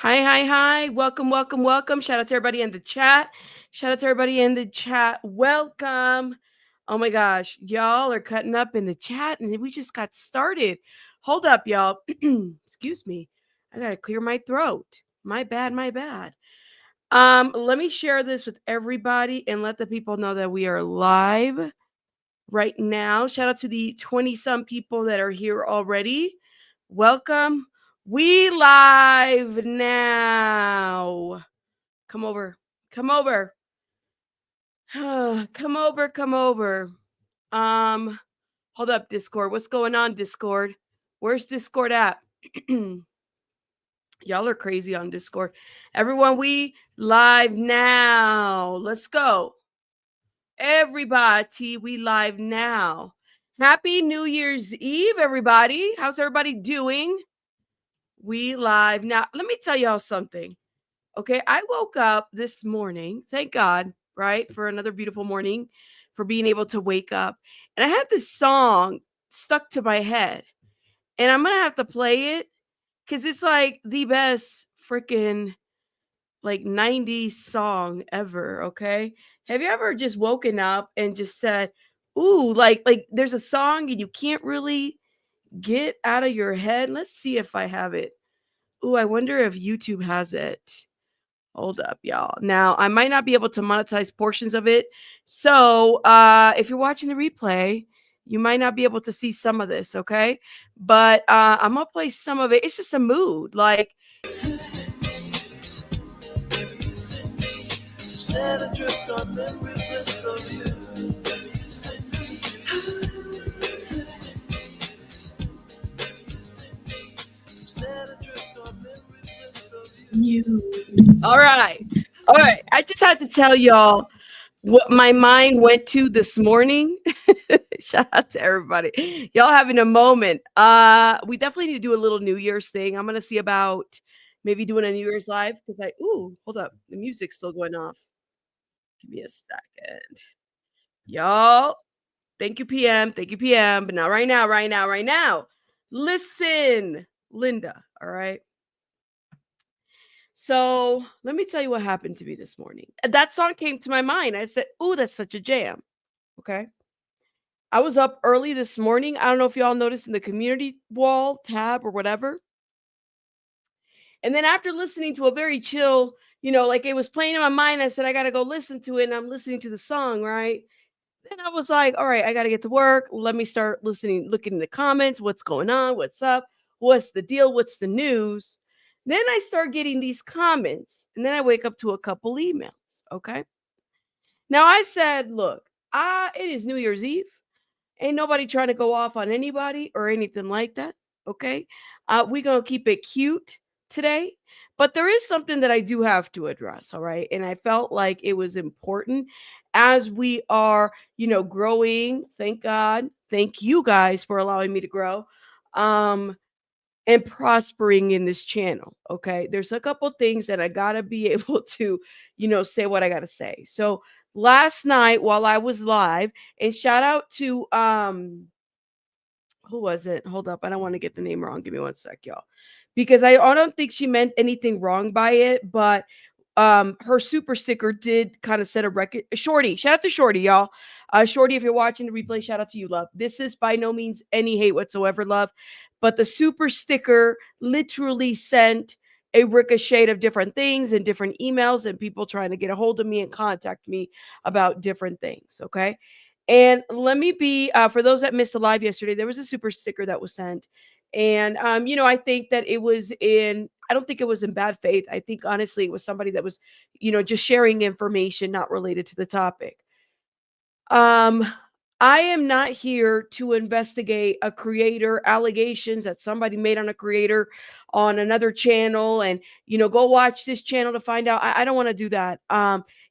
Hi. Welcome, welcome, welcome. Shout out to everybody in the chat. Shout out to everybody in the chat. Welcome. Oh my gosh, y'all are cutting up in the chat and we just got started. Hold up, y'all. Excuse me. I got to clear my throat. My bad, my bad. Let me share this with everybody and let the people know that we are live right now. Shout out to the 20 some people that are here already. Welcome. We live now. Come over. Come over. Come over. Come over. Um, Hold up, Discord. What's going on, Discord? Where's Discord at? Y'all are crazy on Discord. Everyone, we live now. Let's go. Everybody, we live now. Happy New Year's Eve, everybody. How's everybody doing? We live now. Let me tell y'all something. Okay, I woke up this morning. Thank God, right? For another beautiful morning, for being able to wake up. And I had this song stuck to my head. And I'm going to have to play it because it's like the best freaking like 90s song ever, okay? Have you ever just woken up and just said, "Ooh, like there's a song and you can't really get out of your head?" Let's see if I have it. Ooh, I wonder if YouTube has it. Hold up, y'all. Now, I might not be able to monetize portions of it. So, if you're watching the replay, you might not be able to see some of this, okay? But I'm gonna play some of it. It's just a mood. Like set adrift on memory bliss of you. All right. All right. I just had to tell y'all what my mind went to this morning. Shout out to everybody. Y'all having a moment. We definitely need to do a little New Year's thing. I'm gonna see about maybe doing a New Year's live because hold up. The music's still going off. Give me a second. Y'all. Thank you, PM. Thank you, PM. But not right now, right now. Listen, Linda. All right. So let me tell you what happened to me this morning. That song came to my mind. I said, "Ooh, that's such a jam." Okay. I was up early this morning. I don't know if y'all noticed in the community wall tab or whatever. And then after listening to a very chill, like it was playing in my mind, I said, I got to go listen to it. And I'm listening to the song, right? Then I was like, all right, I got to get to work. Let me start listening, looking in the comments. What's going on? What's up? What's the deal? What's the news? Then I start getting these comments. And then I wake up to a couple emails. Okay. Now I said, look, it is New Year's Eve. Ain't nobody trying to go off on anybody or anything like that. Okay. We're going to keep it cute today. But there is something that I do have to address. All right. And I felt like it was important as we are, growing. Thank God. Thank you guys for allowing me to grow. And prospering in this channel. Okay. There's a couple things that I got to be able to, say what I got to say. So last night while I was live, and shout out to, who was it? Hold up. I don't want to get the name wrong. Give me one sec, y'all. Because I don't think she meant anything wrong by it, but her super sticker did kind of set a record. Shorty, shout out to Shorty, y'all. Shorty, if you're watching the replay, shout out to you, love. This is by no means any hate whatsoever, love. But the super sticker literally sent a ricochet of different things and different emails and people trying to get a hold of me and contact me about different things. Okay. And let me be, for those that missed the live yesterday, there was a super sticker that was sent. And, I think that I don't think it was in bad faith. I think honestly, it was somebody that was, just sharing information not related to the topic. Um, I am not here to investigate a creator allegations that somebody made on a creator on another channel and, go watch this channel to find out. I don't want to do that.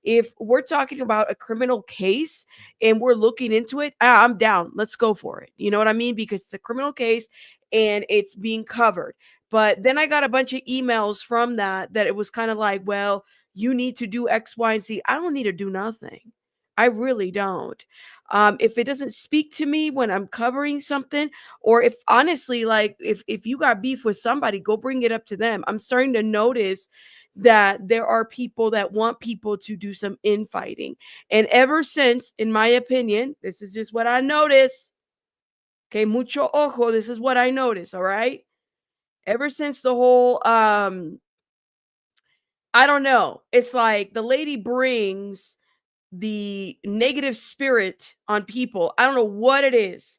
If we're talking about a criminal case and we're looking into it, I'm down. Let's go for it. You know what I mean? Because it's a criminal case and it's being covered. But then I got a bunch of emails from that it was kind of like, well, you need to do X, Y, and Z. I don't need to do nothing. I really don't. If it doesn't speak to me when I'm covering something, or if honestly, like if you got beef with somebody, go bring it up to them. I'm starting to notice that there are people that want people to do some infighting. And ever since, in my opinion, this is just what I notice. Okay, mucho ojo, this is what I notice, all right? Ever since the whole I don't know. It's like the lady brings the negative spirit on people. I don't know what it is,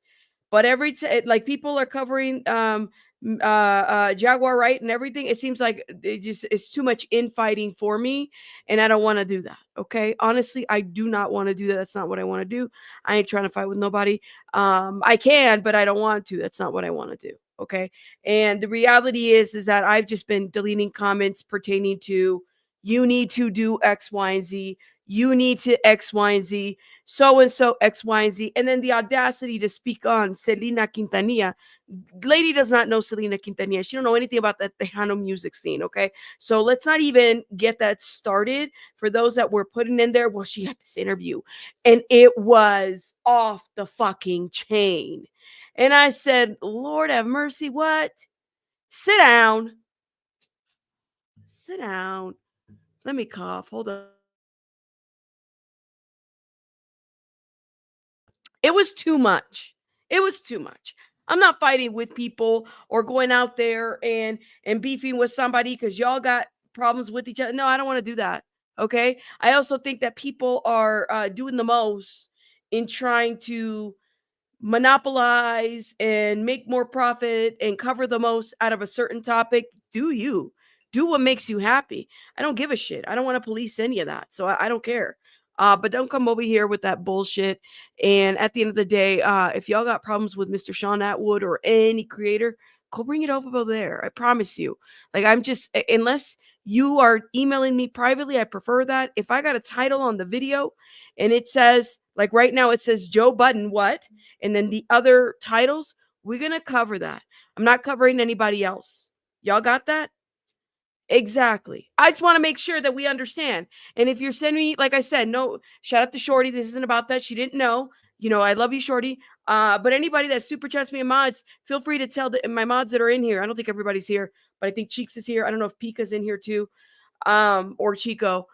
but every time, like people are covering Jaguar right and everything, it seems like it just it's too much infighting for me, and I don't want to do that. Okay, honestly, I do not want to do that. That's not what I want to do. I ain't trying to fight with nobody. I can, but I don't want to. That's not what I want to do. Okay, and the reality is that I've just been deleting comments pertaining to you need to do X, Y, and Z, you need to X, Y, and Z, so and so X, Y, and Z. And then the audacity to speak on Selena Quintanilla. Lady does not know Selena Quintanilla. She don't know anything about that Tejano music scene. Okay. So let's not even get that started. For those that were putting in there, well, she had this interview and it was off the fucking chain. And I said, Lord have mercy, what? Sit down. Sit down. Let me cough. Hold on. It was too much. It was too much. I'm not fighting with people or going out there and beefing with somebody because y'all got problems with each other. No, I don't want to do that. Okay. I also think that people are doing the most in trying to monopolize and make more profit and cover the most out of a certain topic. Do you do what makes you happy? I don't give a shit. I don't want to police any of that, so I don't care. But don't come over here with that bullshit. And at the end of the day, if y'all got problems with Mr. Sean Atwood or any creator, go bring it over there. I promise you. Like I'm just unless you are emailing me privately, I prefer that. If I got a title on the video and it says like right now it says Joe Budden what, and then the other titles, we're going to cover that. I'm not covering anybody else. Y'all got that? Exactly. I just want to make sure that we understand. And if you're sending me, like I said, no, shout out to Shorty. This isn't about that. She didn't know. You know, I love you, Shorty. But anybody that super chats me and mods, feel free to tell my mods that are in here. I don't think everybody's here, but I think Cheeks is here. I don't know if Pika's in here too, or Chico.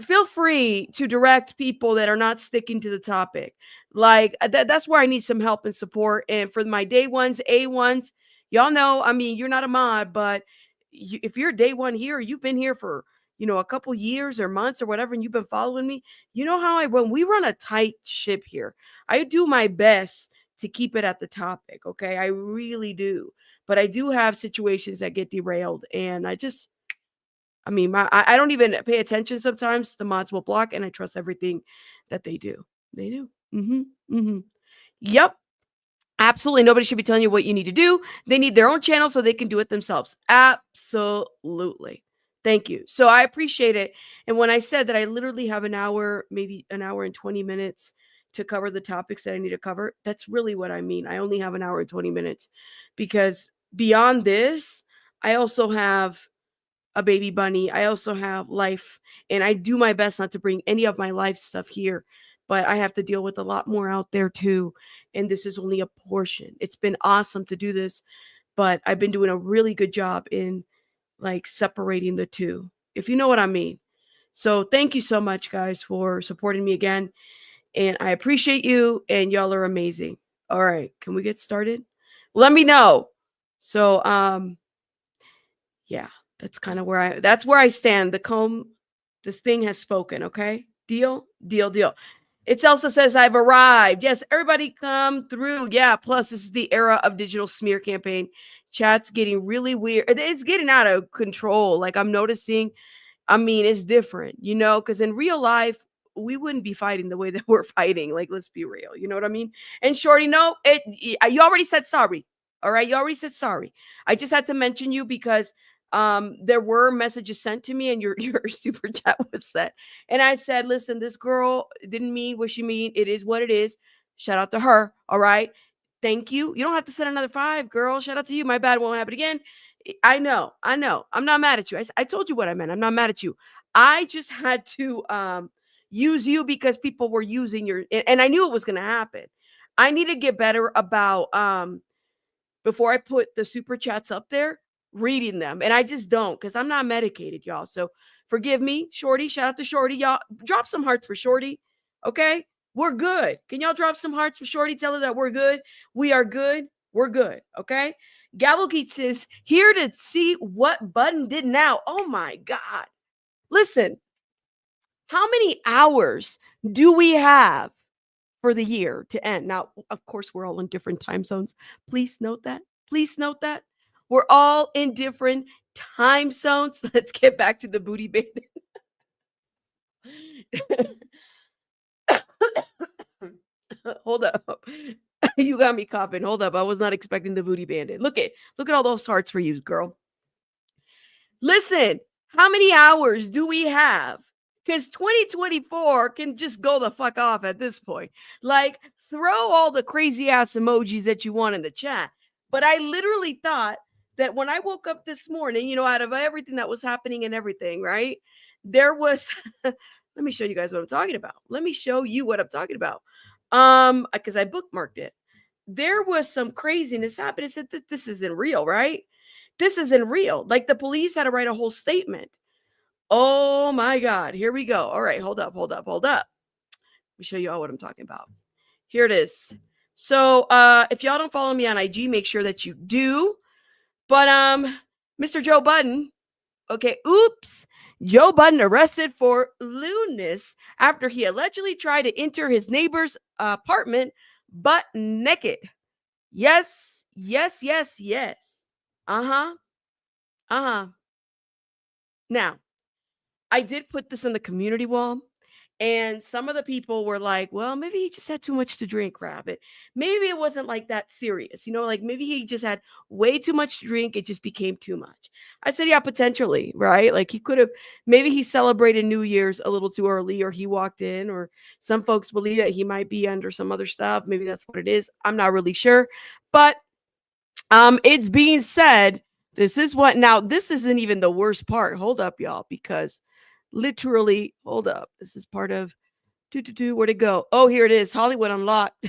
Feel free to direct people that are not sticking to the topic. Like that's where I need some help and support. And for my day ones, A1s, y'all know, I mean, you're not a mod, but if you're day one here, you've been here for, a couple years or months or whatever, and you've been following me, you know how when we run a tight ship here, I do my best to keep it at the topic. Okay. I really do. But I do have situations that get derailed. And I mean, I don't even pay attention sometimes. The mods will block, and I trust everything that they do. They do. Yep. Absolutely. Nobody should be telling you what you need to do. They need their own channel so they can do it themselves. Absolutely. Thank you. So I appreciate it. And when I said that I literally have an hour, maybe an hour and 20 minutes to cover the topics that I need to cover, that's really what I mean. I only have an hour and 20 minutes because beyond this, I also have a baby bunny. I also have life, and I do my best not to bring any of my life stuff here, but I have to deal with a lot more out there too. And this is only a portion. It's been awesome to do this, but I've been doing a really good job in like separating the two, if you know what I mean. So thank you so much, guys, for supporting me again. And I appreciate you, and y'all are amazing. All right, can we get started? Let me know. So, yeah, that's where I stand. This thing has spoken, okay? Deal, deal, deal. It also says I've arrived. Yes, everybody come through. Yeah, plus this is the era of digital smear campaign. Chat's getting really weird. It's getting out of control. Like I'm noticing, I mean, it's different, because in real life, we wouldn't be fighting the way that we're fighting. Like, let's be real. You know what I mean? And Shorty, no, you already said sorry. All right. You already said sorry. I just had to mention you because there were messages sent to me and your super chat was set. And I said, listen, this girl didn't mean what she mean. It is what it is. Shout out to her. All right. Thank you. You don't have to send another 5, girl. Shout out to you. My bad. Won't happen again. I know. I'm not mad at you. I told you what I meant. I'm not mad at you. I just had to use you because people were using your, and I knew it was going to happen. I need to get better about before I put the super chats up there, reading them. And I just don't, because I'm not medicated, y'all. So forgive me, Shorty. Shout out to Shorty. Y'all drop some hearts for Shorty. Okay. We're good. Can y'all drop some hearts for Shorty? Tell her that we're good. We are good. We're good. Okay. Gavelgeet says, here to see what Budden did now. Oh my God. Listen, how many hours do we have for the year to end? Now, of course, we're all in different time zones. Please note that. Please note that. We're all in different time zones. Let's get back to the booty bandit. Hold up. You got me coughing. Hold up. I was not expecting the booty bandit. Look at all those hearts for you, girl. Listen, how many hours do we have? Because 2024 can just go the fuck off at this point. Like, throw all the crazy ass emojis that you want in the chat. But I literally thought that when I woke up this morning, you know, out of everything that was happening and everything, right? There was, let me show you guys what I'm talking about. Let me show you what I'm talking about. Because I bookmarked it. There was some craziness happening. It said that this isn't real, right? This isn't real. Like, the police had to write a whole statement. Oh my God. Here we go. All right. Hold up. Let me show you all what I'm talking about. Here it is. So if y'all don't follow me on IG, make sure that you do. But Mr. Joe Budden, okay, oops. Joe Budden arrested for lewdness after he allegedly tried to enter his neighbor's apartment butt naked. Yes. Uh-huh. Now, I did put this in the community wall, and some of the people were like, well, maybe he just had too much to drink, Rabbit. Maybe it wasn't like that serious. You know, like maybe he just had way too much to drink. It just became too much. I said, yeah, potentially, right? Like he could have, maybe he celebrated New Year's a little too early, or he walked in, or some folks believe that he might be under some other stuff. Maybe that's what it is. I'm not really sure. But it's being said, this isn't even the worst part. Hold up, y'all, because literally, hold up. This is part of where'd it go? Oh, here it is. Hollywood Unlocked.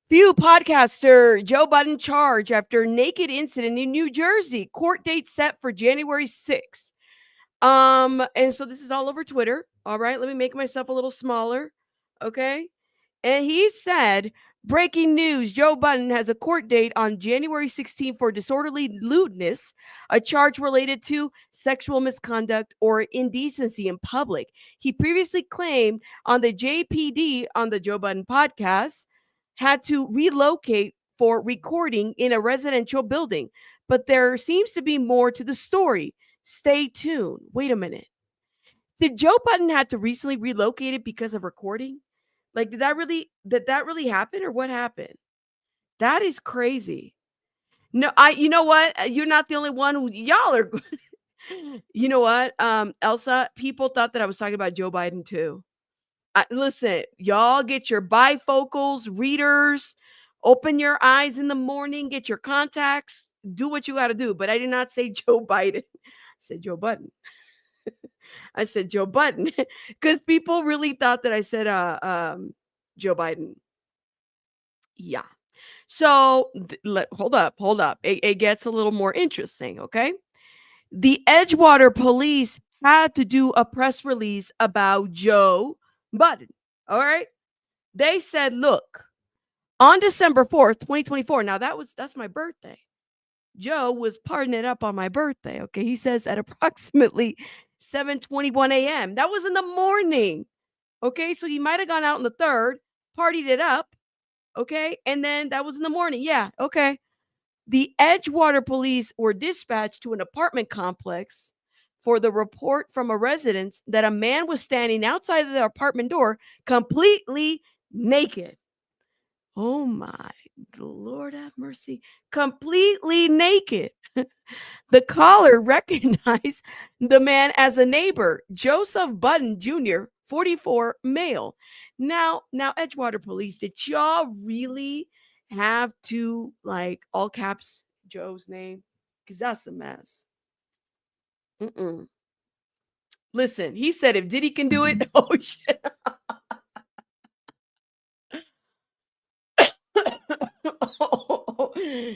Few podcaster Joe Budden charged after naked incident in New Jersey. Court date set for January 6th. And so this is all over Twitter. All right, let me make myself a little smaller. Okay. And he said, breaking news, Joe Budden has a court date on January 16th for disorderly lewdness, a charge related to sexual misconduct or indecency in public. He previously claimed on the JPD, on the Joe Budden podcast, had to relocate for recording in a residential building. But there seems to be more to the story. Stay tuned. Wait a minute. Did Joe Budden had to recently relocate it because of recording? Like, did that really happen, or what happened? That is crazy. No, you know what? You're not the only one who y'all are. You know what? Elsa, people thought that I was talking about Joe Biden too. Listen, y'all get your bifocals, readers, open your eyes in the morning, get your contacts, do what you got to do. But I did not say Joe Biden. I said Joe Budden. I said Joe Budden because people really thought that I said Joe Biden. Yeah. So hold up. It gets a little more interesting. Okay. The Edgewater police had to do a press release about Joe Budden. All right. They said, look, on December 4th, 2024. Now that's my birthday. Joe was partying it up on my birthday. Okay. He says at approximately 7:21 a.m. That was in the morning. Okay. So he might have gone out on the 3rd, partied it up. Okay. And then that was in the morning. Yeah. Okay. The Edgewater police were dispatched to an apartment complex for the report from a resident that a man was standing outside of the apartment door completely naked. Oh my Lord have mercy. Completely naked. The caller recognized the man as a neighbor, Joseph Budden Jr., 44, male. Now, Edgewater police, did y'all really have to, like, all caps Joe's name? Because that's a mess. Mm-mm. Listen, he said if Diddy can do it, oh shit.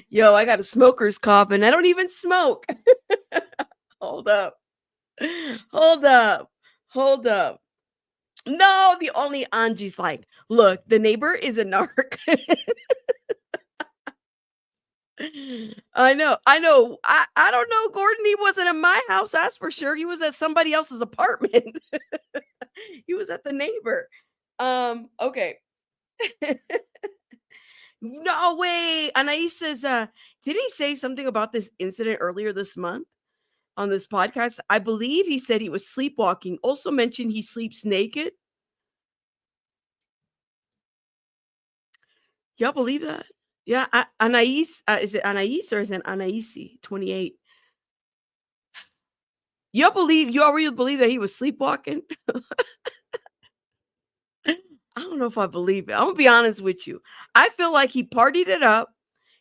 Yo, I got a smoker's cough and I don't even smoke. Hold up. Hold up. Hold up. No, the only Angie's like, look, the neighbor is a narc. I know. I don't know, Gordon. He wasn't in my house, that's for sure. He was at somebody else's apartment. He was at the neighbor. Okay. No way. Anais says, did he say something about this incident earlier this month on this podcast? I believe he said he was sleepwalking. Also mentioned he sleeps naked. Y'all believe that? Yeah, Anais, is it Anais or is it Anaisi? 28. Y'all really believe that he was sleepwalking? I don't know if I believe it. I'm gonna be honest with you. I feel like he partied it up.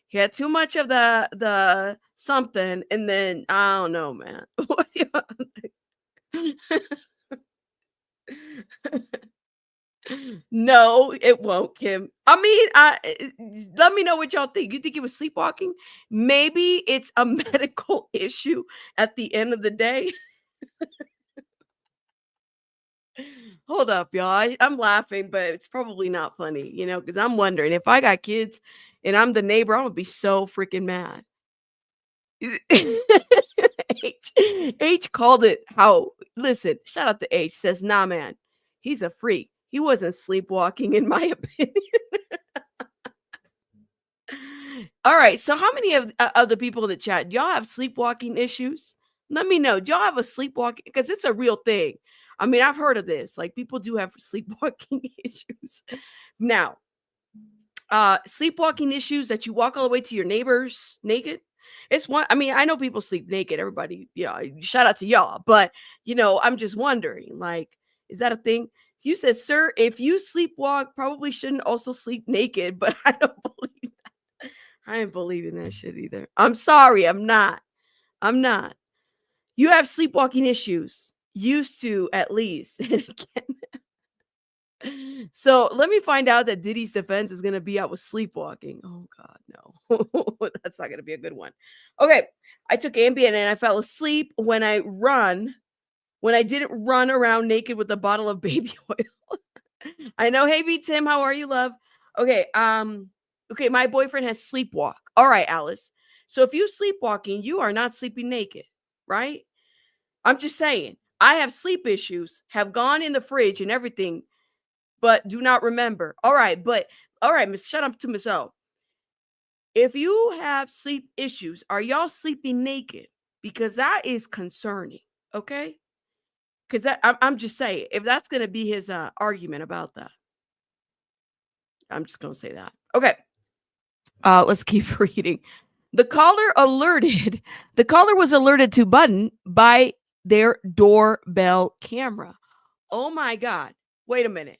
He had too much of the something, and then I don't know, man. What do you- No, it won't, Kim. I mean, let me know what y'all think. You think he was sleepwalking? Maybe it's a medical issue at the end of the day. Hold up, y'all. I'm laughing, but it's probably not funny, because I'm wondering if I got kids and I'm the neighbor, I'm gonna be so freaking mad. H, H called it how. Listen, shout out to H. Says, nah, man, he's a freak. He wasn't sleepwalking, in my opinion. All right. So, how many of the people in the chat, do y'all have sleepwalking issues? Let me know. Do y'all have a sleepwalking? Because it's a real thing. I mean, I've heard of this. Like, people do have sleepwalking issues. Now, sleepwalking issues that you walk all the way to your neighbors naked. It's one. I mean, I know people sleep naked. Everybody, shout out to y'all. But I'm just wondering, like, is that a thing? You said, sir, if you sleepwalk, probably shouldn't also sleep naked. But I don't believe that. I ain't believing that shit either. I'm sorry. I'm not. You have sleepwalking issues. Used to, at least. And again. So let me find out that Diddy's defense is going to be out with sleepwalking. Oh, God, no. That's not going to be a good one. Okay. I took Ambien and I fell asleep when I didn't run around naked with a bottle of baby oil. I know. Hey, B Tim, how are you, love? Okay. Okay. My boyfriend has sleepwalk. All right, Alice. So if you sleepwalking, you are not sleeping naked, right? I'm just saying. I have sleep issues, have gone in the fridge and everything, but do not remember. All right, Miss, shut up to Miss O. If you have sleep issues, are y'all sleeping naked? Because that is concerning. Okay, because I'm just saying, if that's going to be his argument about that, I'm just going to say that. Okay, let's keep reading. The caller was alerted to Budden by their doorbell camera. Oh my God! Wait a minute.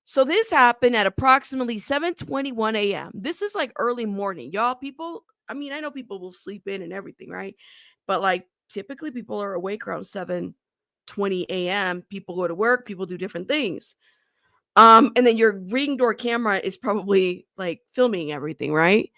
So this happened at approximately 7:21 a.m. This is like early morning. Y'all, people, I mean, I know people will sleep in and everything, right? But like typically people are awake around 7:20 a.m. People go to work, people do different things. And then your ring door camera is probably like filming everything, right?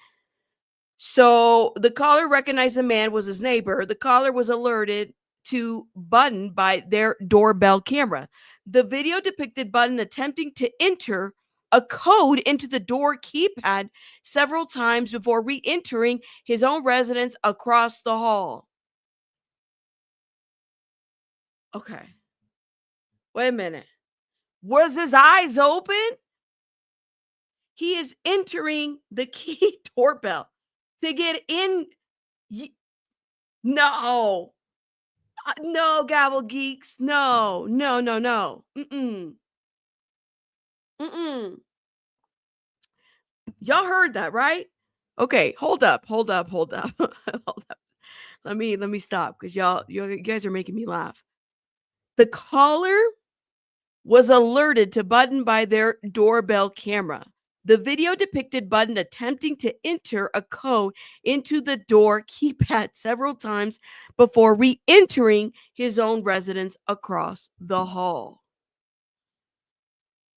So the caller recognized the man was his neighbor. The caller was alerted to Budden by their doorbell camera. The video depicted Budden attempting to enter a code into the door keypad several times before re-entering his own residence across the hall. Okay. Wait a minute. Was his eyes open? He is entering the key doorbell to get in. No. No, Gavel Geeks. No. Mm-mm. Y'all heard that, right? Okay, hold up. Hold up. Let me stop because you guys are making me laugh. The caller was alerted to Budden by their doorbell camera. The video depicted Budden attempting to enter a code into the door keypad several times before re-entering his own residence across the hall.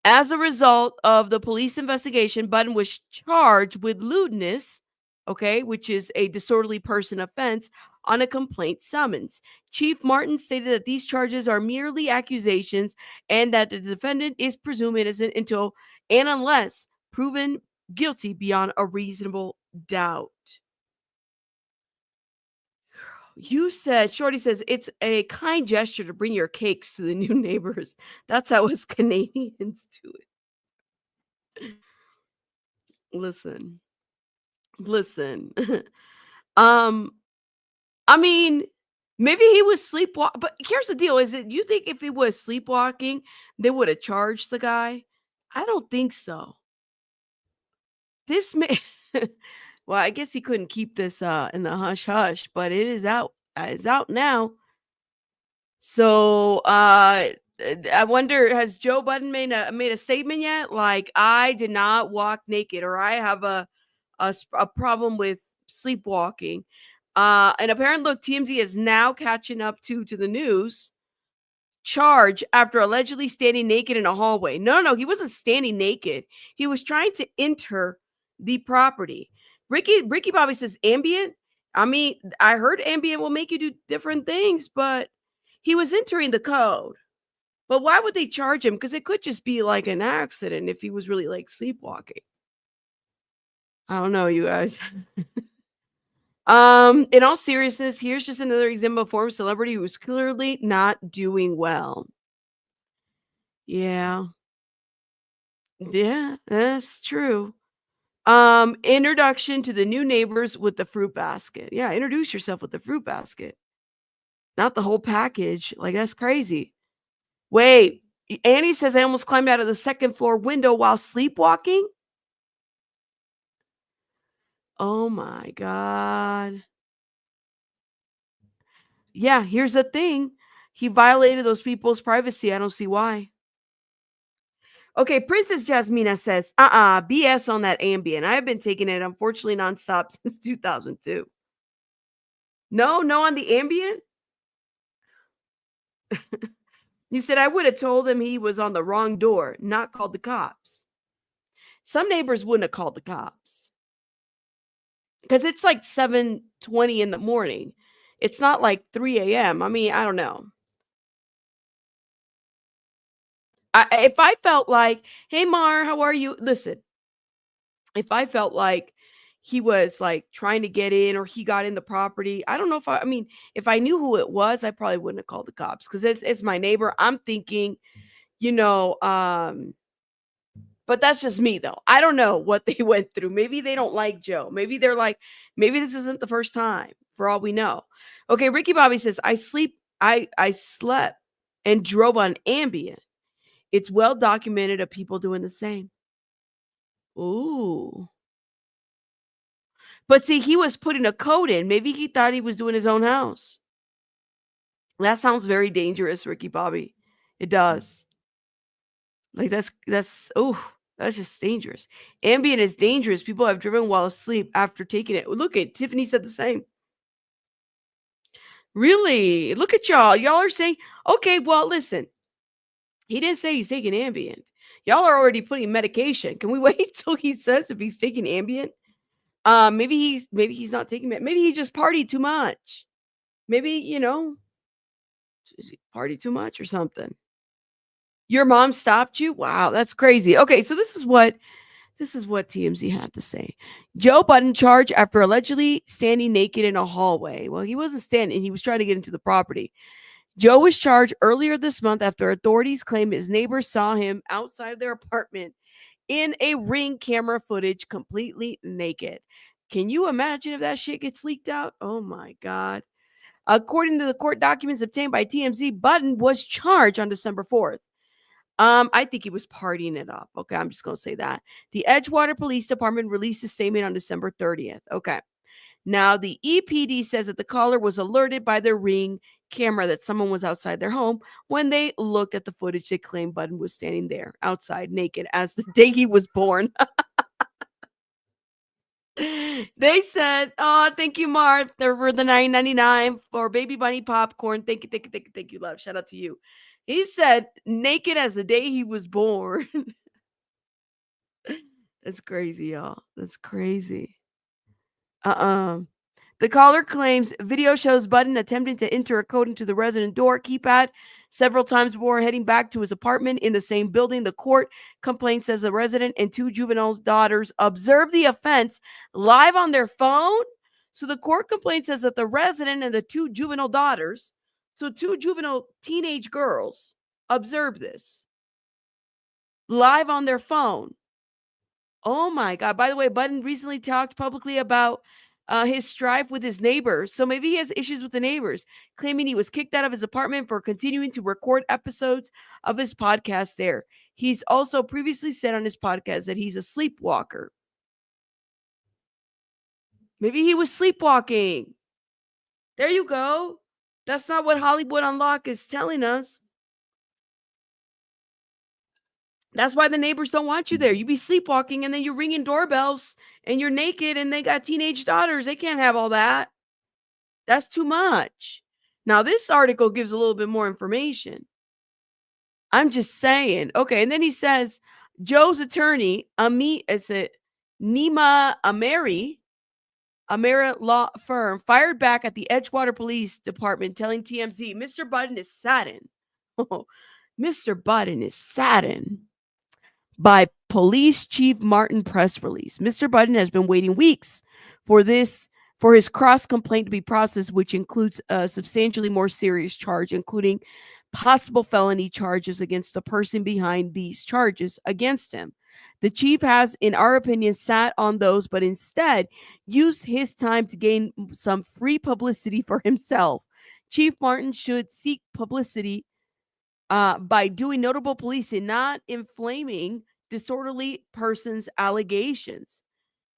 As a result of the police investigation, Budden was charged with lewdness, okay, which is a disorderly person offense, on a complaint summons. Chief Martin stated that these charges are merely accusations and that the defendant is presumed innocent until and unless proven guilty beyond a reasonable doubt. Shorty says, it's a kind gesture to bring your cakes to the new neighbors. That's how us Canadians do it. Listen. um, I mean, maybe he was sleepwalking, but here's the deal: is it you think if he was sleepwalking, they would have charged the guy? I don't think so. This may, well, I guess he couldn't keep this in the hush hush, but it is out. It's out now. So I wonder, has Joe Budden made a statement yet? Like, I did not walk naked, or I have a problem with sleepwalking. And apparently, look, TMZ is now catching up to the news. Charge after allegedly standing naked in a hallway. No, he wasn't standing naked. He was trying to enter the property. Ricky Bobby says ambient. I mean, I heard ambient will make you do different things, but he was entering the code. But why would they charge him? Because it could just be like an accident if he was really like sleepwalking. I don't know, you guys. In all seriousness, here's just another example of former celebrity who's clearly not doing well. Yeah. Yeah, that's true. Introduction to the new neighbors with the fruit basket. Yeah, introduce yourself with the fruit basket. Not the whole package. Like, that's crazy. Wait, Annie says I almost climbed out of the second floor window while sleepwalking. Oh my God. Yeah, here's the thing. He violated those people's privacy. I don't see why. Okay, Princess Jasmina says, BS on that Ambien. I have been taking it, unfortunately, nonstop since 2002. No on the Ambien? You said I would have told him he was on the wrong door, not called the cops. Some neighbors wouldn't have called the cops. Because it's like 7:20 in the morning. It's not like 3 a.m. I mean, I don't know. If I felt like, hey, Mar, how are you? Listen, if I felt like he was like trying to get in or he got in the property, I don't know I mean, if I knew who it was, I probably wouldn't have called the cops because it's my neighbor. I'm thinking, you know, but that's just me though. I don't know what they went through. Maybe they don't like Joe. Maybe they're like, maybe this isn't the first time, for all we know. Okay, Ricky Bobby says, I slept and drove on Ambien. It's well documented of people doing the same. Ooh. But see, he was putting a code in. Maybe he thought he was doing his own house. That sounds very dangerous, Ricky Bobby. It does. Like that's just dangerous. Ambien is dangerous. People have driven while asleep after taking it. Look at Tiffany said the same. Really? Look at y'all. Y'all are saying, okay, well, listen. He didn't say he's taking Ambien. Y'all are already putting medication. Can we wait till he says if he's taking Ambien? Maybe he's not taking it. Maybe he just partied too much. Maybe, party too much or something. Your mom stopped you? Wow, that's crazy. Okay, so this is what TMZ had to say. Joe Budden charged after allegedly standing naked in a hallway. Well, he wasn't standing. He was trying to get into the property. Joe was charged earlier this month after authorities claim his neighbors saw him outside their apartment in a Ring camera footage completely naked. Can you imagine if that shit gets leaked out? Oh my God. According to the court documents obtained by TMZ, Budden was charged on December 4th. I think he was partying it up. Okay, I'm just going to say that. The Edgewater Police Department released a statement on December 30th. Okay. Now, the EPD says that the caller was alerted by their Ring camera that someone was outside their home. When they looked at the footage, they claimed Budden was standing there outside naked as the day he was born. They said, "Oh, thank you, Martha, for the $9.99 for baby bunny popcorn. Thank you, thank you, thank you, thank you, love. Shout out to you." He said, "Naked as the day he was born." That's crazy, y'all. That's crazy. Uh-uh. The caller claims video shows Budden attempting to enter a code into the resident door keypad several times before heading back to his apartment in the same building. The court complaint says the resident and two juvenile daughters observed the offense live on their phone. So the court complaint says that the resident and the two juvenile daughters, so two juvenile teenage girls, observed this live on their phone. Oh my God. By the way, Budden recently talked publicly about his strife with his neighbors. So maybe he has issues with the neighbors, claiming he was kicked out of his apartment for continuing to record episodes of his podcast there. He's also previously said on his podcast that he's a sleepwalker. Maybe he was sleepwalking. There you go. That's not what Hollywood Unlocked is telling us. That's why the neighbors don't want you there. You be sleepwalking and then you're ringing doorbells and you're naked and they got teenage daughters. They can't have all that. That's too much. Now, this article gives a little bit more information. I'm just saying. Okay. And then he says Joe's attorney, Nima Ameri law firm, fired back at the Edgewater Police Department, telling TMZ, Mr. Budden is saddened. Mr. Budden is saddened by Police Chief Martin press release. Mr. Budden has been waiting weeks for his cross complaint to be processed, which includes a substantially more serious charge, including possible felony charges against the person behind these charges against him. The chief has, in our opinion, sat on those, but instead used his time to gain some free publicity for himself. Chief Martin should seek publicity by doing notable policing, not inflaming disorderly persons' allegations.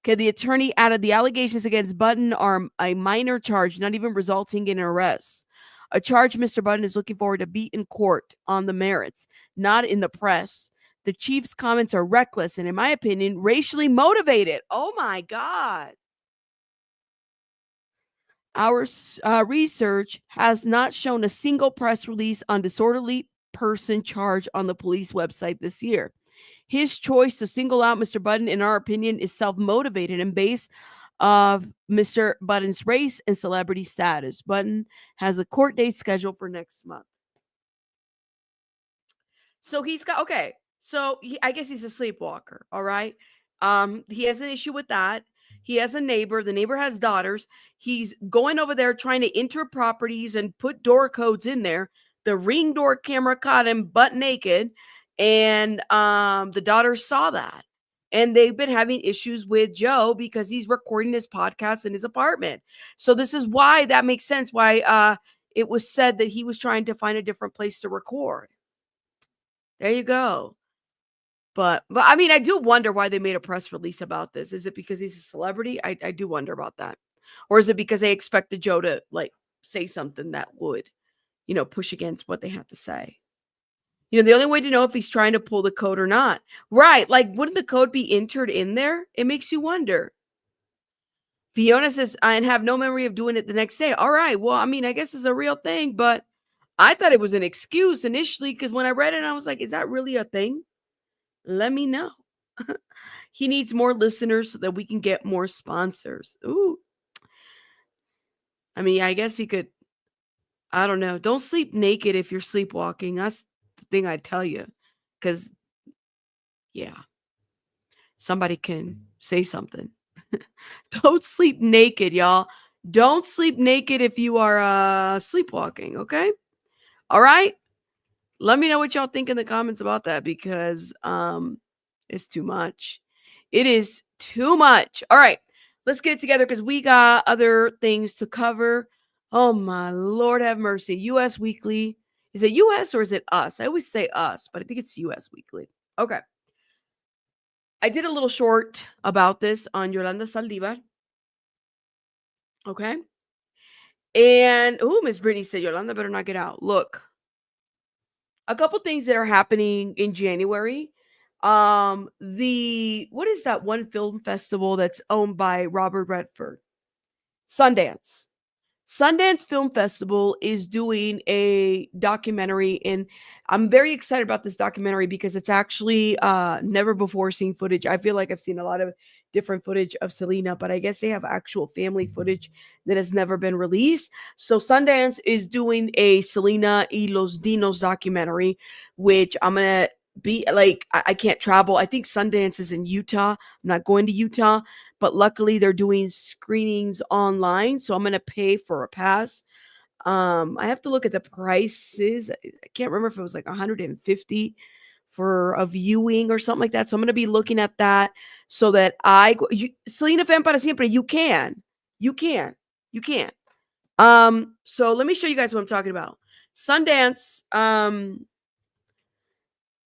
Okay, the attorney added the allegations against Budden are a minor charge, not even resulting in an arrest. A charge Mr. Budden is looking forward to beat in court on the merits, not in the press. The chief's comments are reckless and, in my opinion, racially motivated. Oh my God. Our research has not shown a single press release on disorderly person charge on the police website this year. His choice to single out Mr. Budden, in our opinion, is self-motivated and based of Mr. Budden's race and celebrity status. Budden has a court date scheduled for next month. So he's got, okay. So I guess he's a sleepwalker. All right. He has an issue with that. He has a neighbor. The neighbor has daughters. He's going over there trying to enter properties and put door codes in there. The Ring door camera caught him butt naked. And the daughters saw that. And they've been having issues with Joe because he's recording his podcast in his apartment. So this is why that makes sense. Why it was said that he was trying to find a different place to record. There you go. But I mean, I do wonder why they made a press release about this. Is it because he's a celebrity? I do wonder about that. Or is it because they expected Joe to like say something that would, push against what they have to say? The only way to know if he's trying to pull the code or not. Right. Like, wouldn't the code be entered in there? It makes you wonder. Fiona says, I have no memory of doing it the next day. All right. Well, I mean, I guess it's a real thing, but I thought it was an excuse initially because when I read it, I was like, is that really a thing? Let me know. He needs more listeners so that we can get more sponsors. Ooh. I mean, I guess he could, I don't know. Don't sleep naked if you're sleepwalking. That's the thing I'd tell you. Because, yeah, somebody can say something. Don't sleep naked, y'all. Don't sleep naked if you are sleepwalking, okay? All right? Let me know what y'all think in the comments about that because it's too much. It is too much. All right. Let's get it together because we got other things to cover. Oh, my Lord have mercy. U.S. Weekly. Is it U.S. or is it us? I always say us, but I think it's U.S. Weekly. Okay. I did a little short about this on Yolanda Saldivar. Okay. And, Miss Brittany said, Yolanda better not get out. Look. A couple things that are happening in January. What is that one film festival that's owned by Robert Redford? Sundance. Sundance Film Festival is doing a documentary, and I'm very excited about this documentary because it's actually never before seen footage. I feel like I've seen a lot of different footage of Selena, but I guess they have actual family footage that has never been released. So Sundance is doing a Selena y los Dinos documentary, which I'm gonna be like, I can't travel. I think Sundance is in Utah. I'm not going to Utah, but luckily they're doing screenings online, so I'm gonna pay for a pass. I have to look at the prices. I can't remember if it was like 150 for a viewing or something like that. So I'm gonna be looking at that so that Selena fan para siempre. You can, you can. So let me show you guys what I'm talking about. Sundance,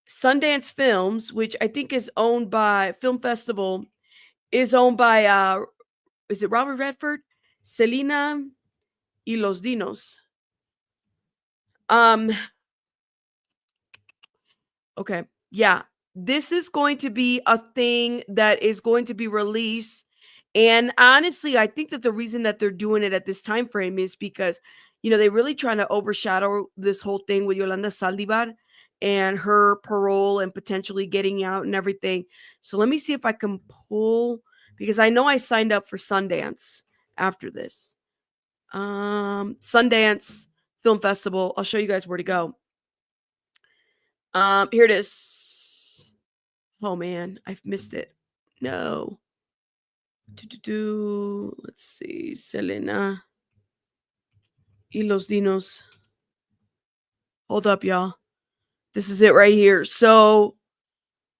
Sundance Films, which I think is owned by Film Festival, is owned by is it Robert Redford? Selena y los Dinos. Um, okay. Yeah. This is going to be a thing that is going to be released. And honestly, I think that the reason that they're doing it at this time frame is because, they're really trying to overshadow this whole thing with Yolanda Saldivar and her parole and potentially getting out and everything. So let me see if I can pull, because I know I signed up for Sundance after this. Sundance Film Festival. I'll show you guys where to go. Here it is. Oh man, I've missed it. No. Let's see. Selena y los Dinos. Hold up, y'all. This is it right here. So,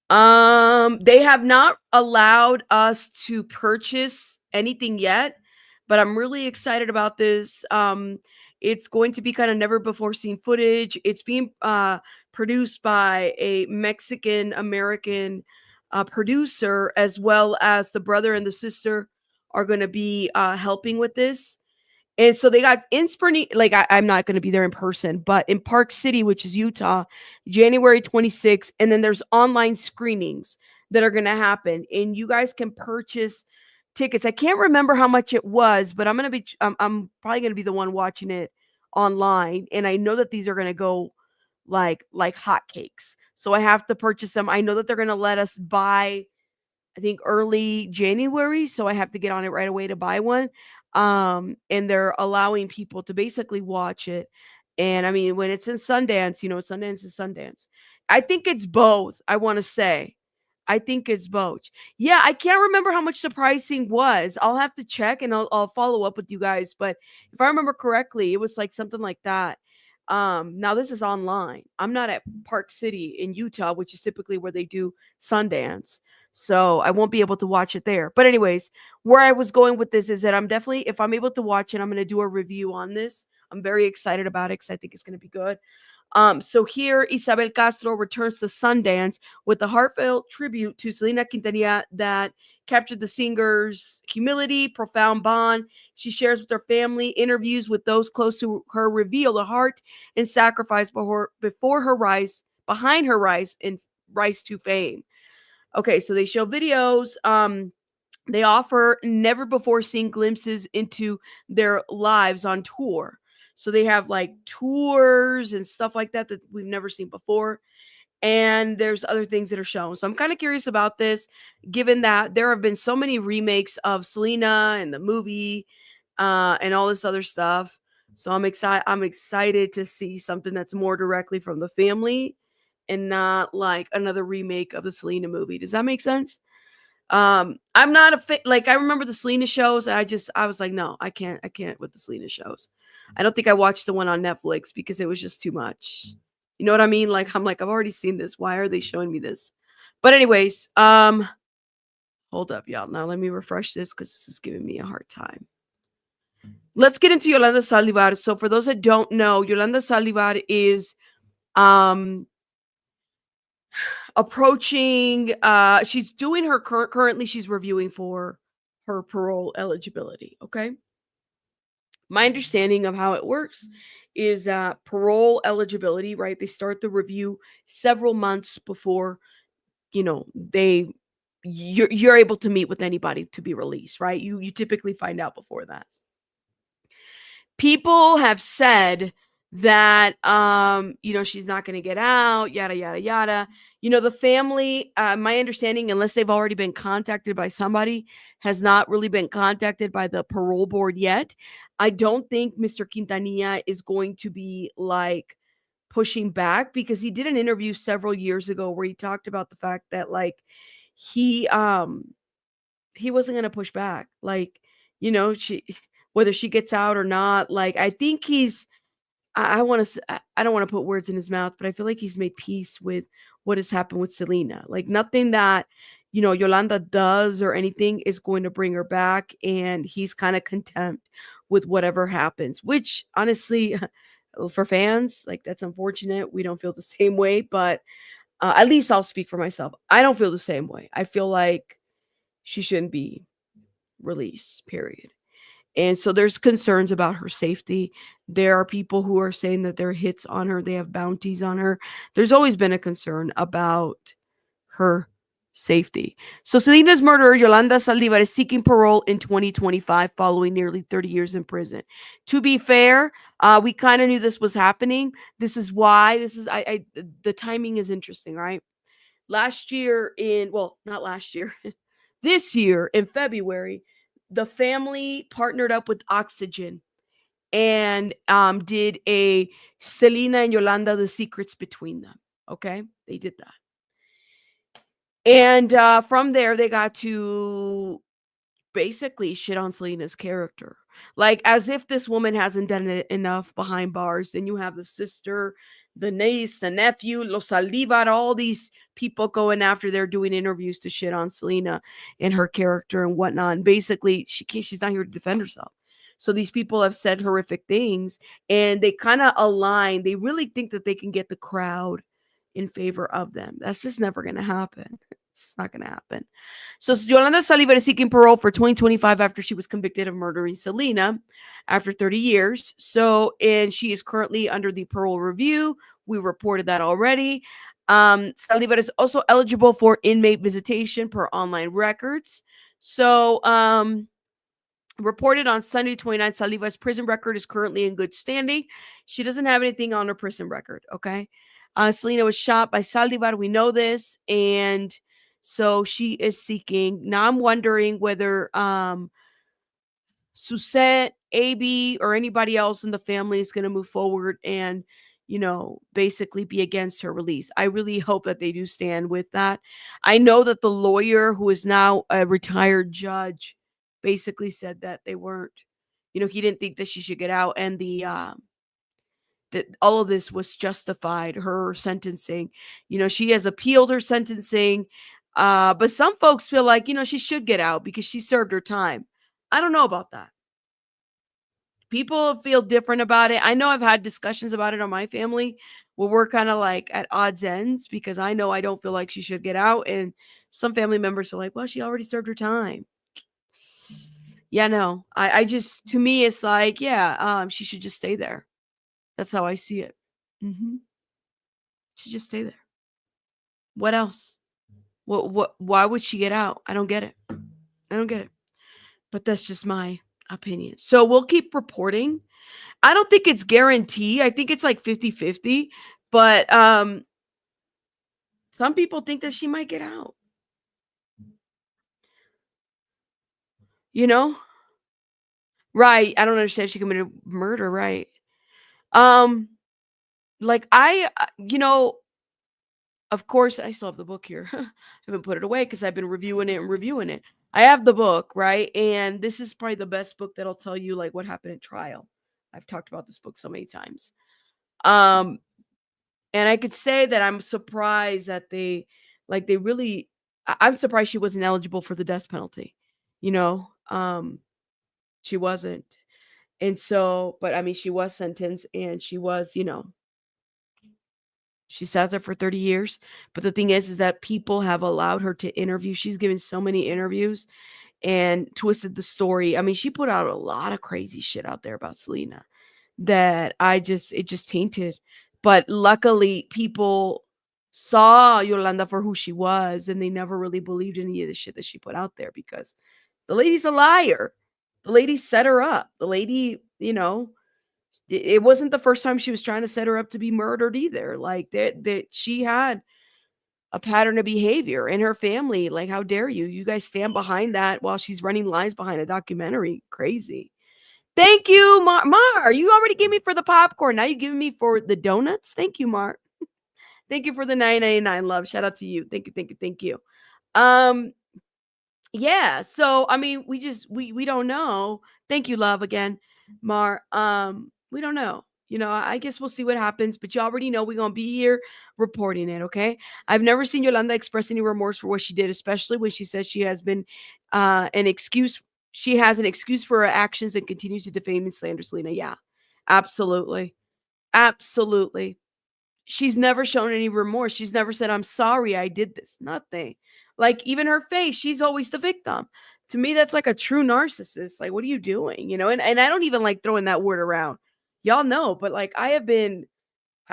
they have not allowed us to purchase anything yet, but I'm really excited about this. It's going to be kind of never before seen footage. It's being produced by a Mexican American producer, as well as the brother and the sister are going to be helping with this. And so they got in Spring, like I'm not going to be there in person, but in Park City, which is Utah, January 26th. And then there's online screenings that are going to happen. And you guys can purchase tickets. I can't remember how much it was, but I'm probably going to be the one watching it online. And I know that these are going to go like hotcakes. So I have to purchase them. I know that they're going to let us buy, I think, early January. So I have to get on it right away to buy one. And they're allowing people to basically watch it. And I mean, when it's in Sundance, Sundance is Sundance. I think it's both. I want to say, I think it's both. Yeah, I can't remember how much the pricing was. I'll have to check and I'll follow up with you guys. But if I remember correctly, it was like something like that. Now this is online. I'm not at Park City in Utah, which is typically where they do Sundance. So I won't be able to watch it there. But anyways, where I was going with this is that I'm definitely, if I'm able to watch it, I'm going to do a review on this. I'm very excited about it because I think it's going to be good. So here, Isabel Castro returns to Sundance with a heartfelt tribute to Selena Quintanilla that captured the singer's humility, profound bond. She shares with her family, interviews with those close to her, reveal the heart and sacrifice before her rise, behind her rise to fame. Okay, so they show videos. They offer never before seen glimpses into their lives on tour. So they have like tours and stuff like that we've never seen before. And there's other things that are shown. So I'm kind of curious about this, given that there have been so many remakes of Selena and the movie and all this other stuff. So I'm excited to see something that's more directly from the family and not like another remake of the Selena movie. Does that make sense? I'm not a like I remember the Selena shows. I was like, no, I can't with the Selena shows. I don't think I watched the one on Netflix because it was just too much. You know what I mean? Like I'm like, I've already seen this. Why are they showing me this? But anyways, hold up, y'all. Now let me refresh this because this is giving me a hard time. Let's get into Yolanda Saldivar. So for those that don't know, Yolanda Saldivar is approaching, she's doing her currently she's reviewing for her parole eligibility. Okay, my understanding of how it works is that parole eligibility, right, they start the review several months before you're able to meet with anybody to be released, right? You typically find out before that. People have said that she's not going to get out, yada yada yada. The family, my understanding, unless they've already been contacted by somebody, has not really been contacted by the parole board yet. I don't think Mr. Quintanilla is going to be like pushing back, because he did an interview several years ago where he talked about the fact that like he he wasn't going to push back, like, she whether she gets out or not. Like, I think he's I want to I don't want to put words in his mouth, but I feel like he's made peace with what has happened with Selena. Like, nothing that Yolanda does or anything is going to bring her back, and he's kind of content with whatever happens, which honestly for fans, like, that's unfortunate. We don't feel the same way, but at least I'll speak for myself. I don't feel the same way. I feel like she shouldn't be released, period. And so there's concerns about her safety. There are people who are saying that there are hits on her, they have bounties on her. There's always been a concern about her safety. So Selena's murderer, Yolanda Saldivar, is seeking parole in 2025 following nearly 30 years in prison. To be fair, we kind of knew this was happening. This is why the timing is interesting, right? Last year not last year, this year in February, the family partnered up with Oxygen and did a Selena and Yolanda, the secrets between them. Okay, they did that. And from there, they got to basically shit on Selena's character. Like, as if this woman hasn't done it enough behind bars. And you have the sister, the niece, the nephew, Los Saldivar, all these people going after there doing interviews to shit on Selena and her character and whatnot. And basically, she's not here to defend herself. So these people have said horrific things, and they kind of align. They really think that they can get the crowd in favor of them. That's just never going to happen. It's not going to happen. So Yolanda Saldivar is seeking parole for 2025 after she was convicted of murdering Selena after 30 years. So, and she is currently under the parole review. We reported that already. Saldivar is also eligible for inmate visitation per online records. So, reported on Sunday 29th, Saldivar's prison record is currently in good standing. She doesn't have anything on her prison record, okay? Selena was shot by Saldivar. We know this. And so she is seeking. Now I'm wondering whether Suzette, AB, or anybody else in the family is going to move forward and, basically be against her release. I really hope that they do stand with that. I know that the lawyer, who is now a retired judge, basically said that they weren't, he didn't think that she should get out, and that all of this was justified, her sentencing. She has appealed her sentencing, but some folks feel like, she should get out because she served her time. I don't know about that. People feel different about it. I know I've had discussions about it on my family where we're kind of like at odds ends, because I know I don't feel like she should get out. And some family members feel like, well, she already served her time. Yeah, no, I just, to me, it's like, yeah, she should just stay there. That's how I see it. She just stay there. What else? Why would she get out? I don't get it. But that's just my opinion. So we'll keep reporting. I don't think it's guaranteed. I think it's like 50-50. But some people think that she might get out. Right. I don't understand. She committed murder, right? Like, of course, I still have the book here. I haven't put it away because I've been reviewing it. I have the book, right? And this is probably the best book that'll tell you like what happened at trial. I've talked about this book so many times. And I could say that I'm surprised that I'm surprised she wasn't eligible for the death penalty. She wasn't. And so, but I mean, she was sentenced, and she was, she sat there for 30 years. But the thing is that people have allowed her to interview. She's given so many interviews and twisted the story. I mean, she put out a lot of crazy shit out there about Selena that it just tainted. But luckily, people saw Yolanda for who she was, and they never really believed any of the shit that she put out there because the lady's a liar. The lady set her up. The lady, it wasn't the first time she was trying to set her up to be murdered either. Like that she had a pattern of behavior in her family. Like, how dare you? You guys stand behind that while she's running lies behind a documentary. Crazy. Thank you, Mar. You already gave me for the popcorn. Now you giving me for the donuts. Thank you, Mar. Thank you for the 9.99, love. Shout out to you. Thank you, thank you, thank you. Yeah. So I mean, we don't know. Thank you, love, again, Mar. We don't know. I guess we'll see what happens, but you already know we're gonna be here reporting it, okay? I've never seen Yolanda express any remorse for what she did, especially when she says she has been an excuse. She has an excuse for her actions and continues to defame and slander Selena. Yeah, absolutely. Absolutely. She's never shown any remorse. She's never said, "I'm sorry I did this." Nothing. Like, even her face, she's always the victim. To me, that's like a true narcissist. Like, what are you doing? And I don't even like throwing that word around. Y'all know, but like I have been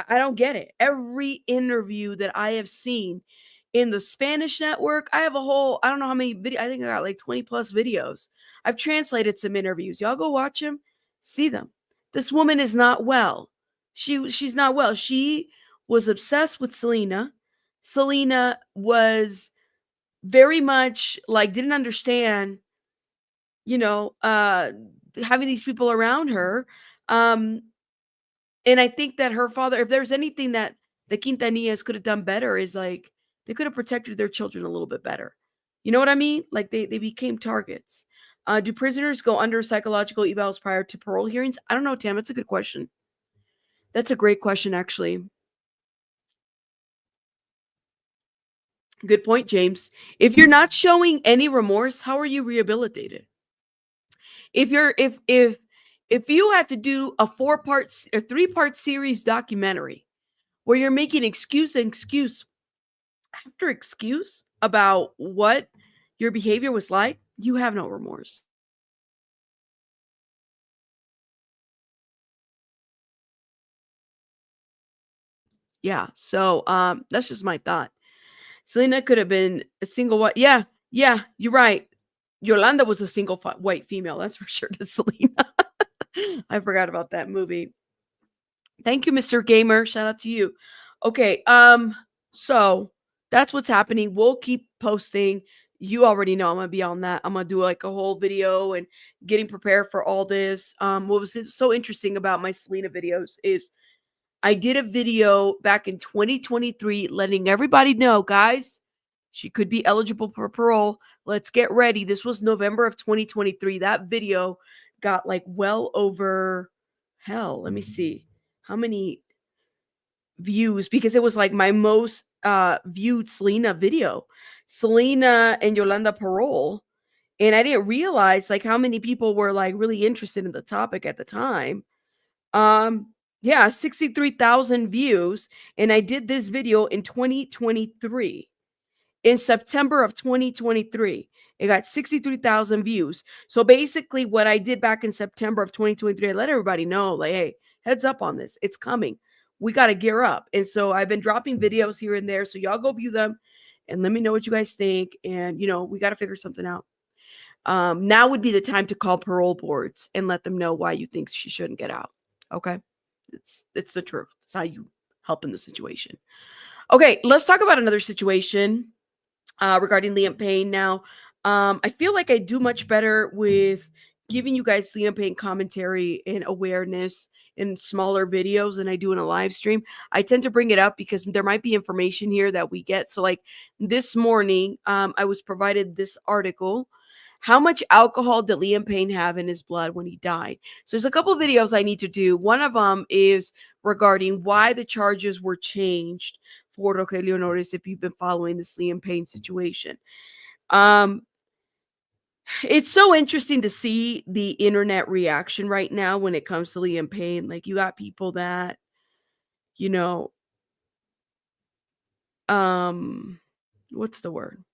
I don't get it. Every interview that I have seen in the Spanish network, I have a whole, I don't know how many video, I think I got like 20 plus videos. I've translated some interviews. Y'all go watch them, see them. This woman is not well. She's not well. She was obsessed with Selena. Selena was very much like didn't understand, you know, uh having these people around her. Um and I think that her father, if there's anything that the Quintanillas could have done better, is like they could have protected their children a little bit better. You know what I mean? Like they became targets. Do prisoners go under psychological evals prior to parole hearings? I don't know, Tam. That's a good question. That's a great question, actually. Good point, James. If you're not showing any remorse, how are you rehabilitated? If you had to do a 3-part series documentary where you're making excuse after excuse about what your behavior was like, you have no remorse. Yeah. So that's just my thought. Selena could have been a single white. Yeah, yeah, you're right. Yolanda was a single white female. That's for sure. To Selena. I forgot about that movie. Thank you, Mr. Gamer. Shout out to you. Okay, so that's what's happening. We'll keep posting. You already know I'm gonna be on that. I'm gonna do like a whole video and getting prepared for all this. What was so interesting about my Selena videos is I did a video back in 2023 letting everybody know, guys, she could be eligible for parole. Let's get ready. This was November of 2023. That video got like well over, hell, let me see how many views, because it was like my most viewed Selena video. Selena and Yolanda parole. And I didn't realize like how many people were like really interested in the topic at the time. Um, yeah, 63,000 views. And I did this video in 2023. In September of 2023, it got 63,000 views. So basically, what I did back in September of 2023, I let everybody know, like, hey, heads up on this. It's coming. We got to gear up. And so I've been dropping videos here and there. So y'all go view them and let me know what you guys think. And, we got to figure something out. Now would be the time to call parole boards and let them know why you think she shouldn't get out. Okay. It's the truth. It's how you help in the situation. Okay, let's talk about another situation regarding Liam Payne now. I feel like I do much better with giving you guys Liam Payne commentary and awareness in smaller videos than I do in a live stream. I tend to bring it up because there might be information here that we get. So like this morning, I was provided this article. How much alcohol did Liam Payne have in his blood when he died? So there's a couple of videos I need to do. One of them is regarding why the charges were changed for Rogelio Norris, if you've been following this Liam Payne situation. It's so interesting to see the internet reaction right now when it comes to Liam Payne. Like, you got people that, you know, what's the word?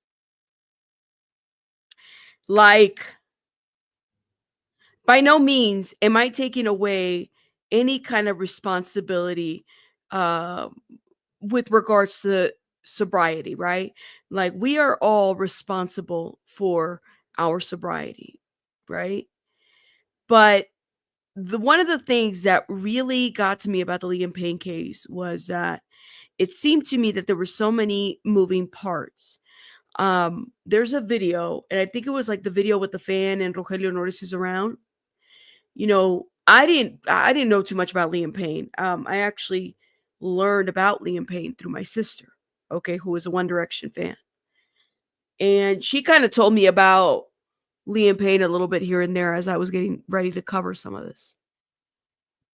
Like, by no means am I taking away any kind of responsibility uh, with regards to sobriety, right? Like, we are all responsible for our sobriety, right? But one of the things that really got to me about the Liam Payne case was that it seemed to me that there were so many moving parts. There's a video, and I think it was like the video with the fan and Rogelio Norris is around. I didn't know too much about Liam Payne. I actually learned about Liam Payne through my sister, okay, who was a One Direction fan. And she kind of told me about Liam Payne a little bit here and there as I was getting ready to cover some of this.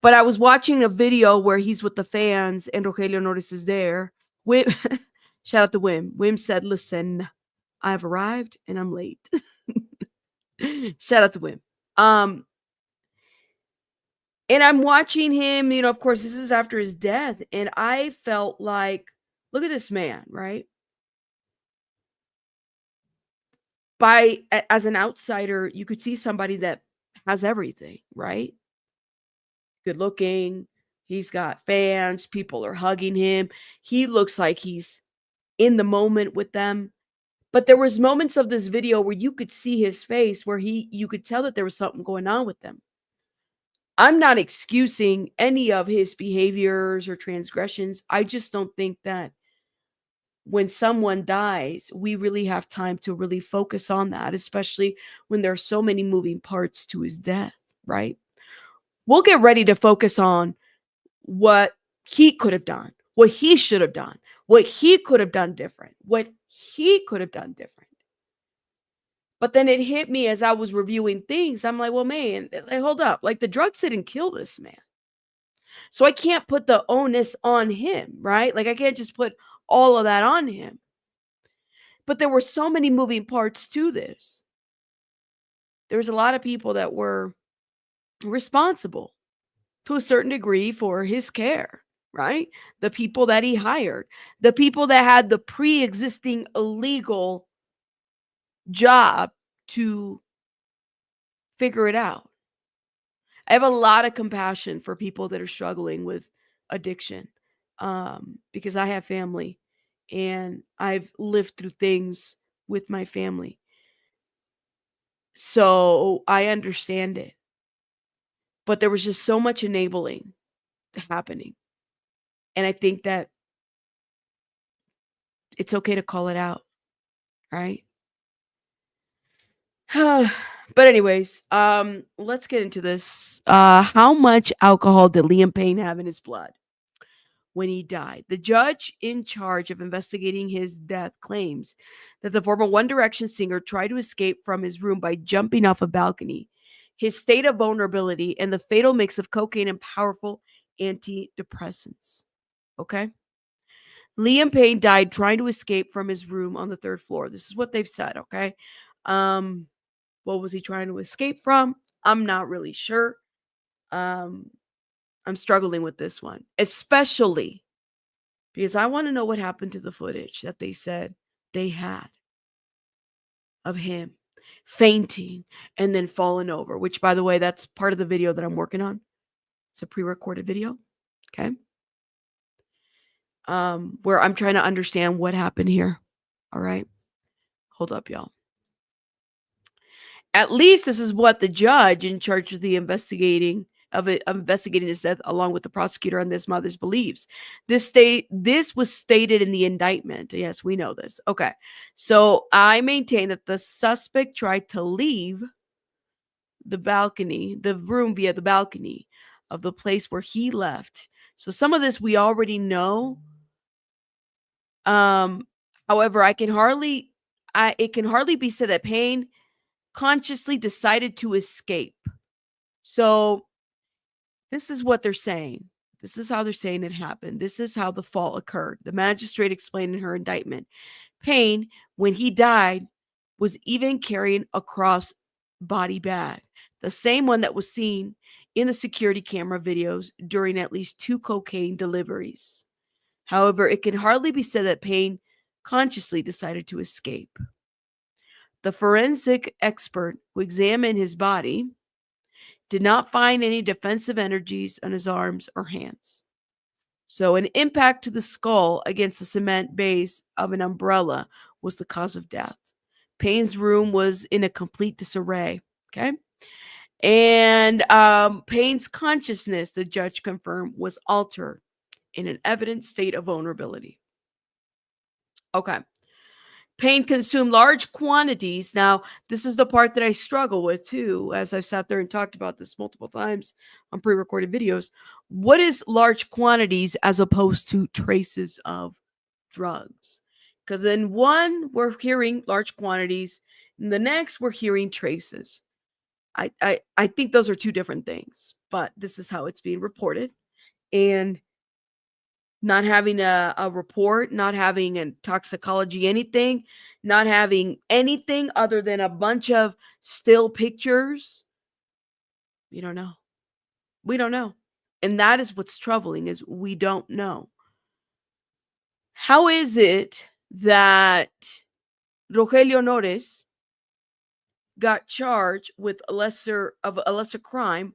But I was watching a video where he's with the fans and Rogelio Norris is there. Wim, shout out to Wim. Wim said, "Listen, I've arrived and I'm late." Shout out to Wim. And I'm watching him, of course, this is after his death. And I felt like, look at this man, right? As an outsider, you could see somebody that has everything, right? Good looking. He's got fans. People are hugging him. He looks like he's in the moment with them. But there was moments of this video where you could see his face where you could tell that there was something going on with them. I'm not excusing any of his behaviors or transgressions. I just don't think that when someone dies, we really have time to really focus on that, especially when there are so many moving parts to his death, right? We'll get ready to focus on what he could have done, what he should have done, what he could have done different, what he could have done different. But then it hit me as I was reviewing things. I'm like, well, man, hold up. Like, the drugs didn't kill this man. So I can't put the onus on him, right? Like, I can't just put all of that on him. But there were so many moving parts to this. There was a lot of people that were responsible to a certain degree for his care, right? The people that he hired, the people that had the pre-existing illegal job to figure it out. I have a lot of compassion for people that are struggling with addiction, because I have family and I've lived through things with my family. So I understand it. But there was just so much enabling happening. And I think that it's okay to call it out, right? But anyways, let's get into this. How much alcohol did Liam Payne have in his blood when he died? The judge in charge of investigating his death claims that the former One Direction singer tried to escape from his room by jumping off a balcony. His state of vulnerability and the fatal mix of cocaine and powerful antidepressants. Okay? Liam Payne died trying to escape from his room on the 3rd floor. This is what they've said, okay? What was he trying to escape from? I'm not really sure. I'm struggling with this one, especially because I want to know what happened to the footage that they said they had of him fainting and then falling over, which, by the way, that's part of the video that I'm working on. It's a pre-recorded video, okay? Where I'm trying to understand what happened here. All right. Hold up, y'all. At least this is what the judge in charge of the investigating his death, along with the prosecutor on this mother's believes. This was stated in the indictment. Yes, we know this. Okay. So I maintain that the suspect tried to leave the room via the balcony of the place where he left. So some of this we already know. However, it can hardly be said that Payne consciously decided to escape. So this is what they're saying. This is how they're saying it happened. This is how the fall occurred. The magistrate explained in her indictment. Payne, when he died, was even carrying a cross-body bag, the same one that was seen in the security camera videos during at least 2 cocaine deliveries. However, it can hardly be said that Payne consciously decided to escape. The forensic expert who examined his body did not find any defensive energies on his arms or hands. So an impact to the skull against the cement base of an umbrella was the cause of death. Payne's room was in a complete disarray. Okay. And Payne's consciousness, the judge confirmed, was altered in an evident state of vulnerability. Okay. Payne consumed large quantities. Now, this is the part that I struggle with too, as I've sat there and talked about this multiple times on pre recorded videos. What is large quantities as opposed to traces of drugs? Because in one, we're hearing large quantities, in the next, we're hearing traces. I think those are two different things, but this is how it's being reported. And not having a report, not having a toxicology, anything, not having anything other than a bunch of still pictures. We don't know. We don't know. And that is what's troubling is we don't know. How is it that Rogelio Nores got charged with a lesser crime